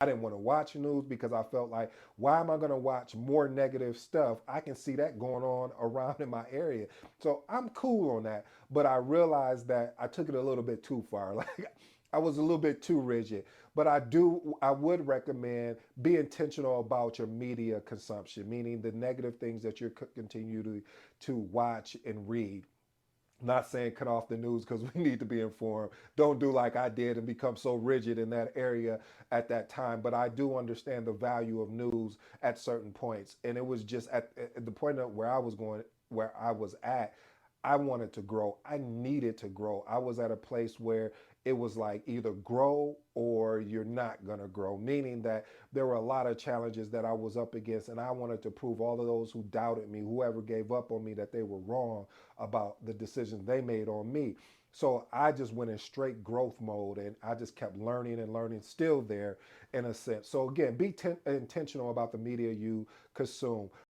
I didn't want to watch news because I felt like, why am I going to watch more negative stuff? I can see that going on around in my area. So I'm cool on that. But I realized that I took it a little bit too far. Like I was a little bit too rigid. But I would recommend be intentional about your media consumption, meaning the negative things that you continue to watch and read. Not saying cut off the news because we need to be informed. Don't do like I did and become so rigid in that area at that time. But I do understand the value of news at certain points. And it was just at the point of where I was going, where I was at, I wanted to grow. I needed to grow. I was at a place where it was like either grow or you're not going to grow, meaning that there were a lot of challenges that I was up against. And I wanted to prove all of those who doubted me, whoever gave up on me, that they were wrong about the decisions they made on me. So I just went in straight growth mode and I just kept learning and learning, still there in a sense. So again, be intentional about the media you consume.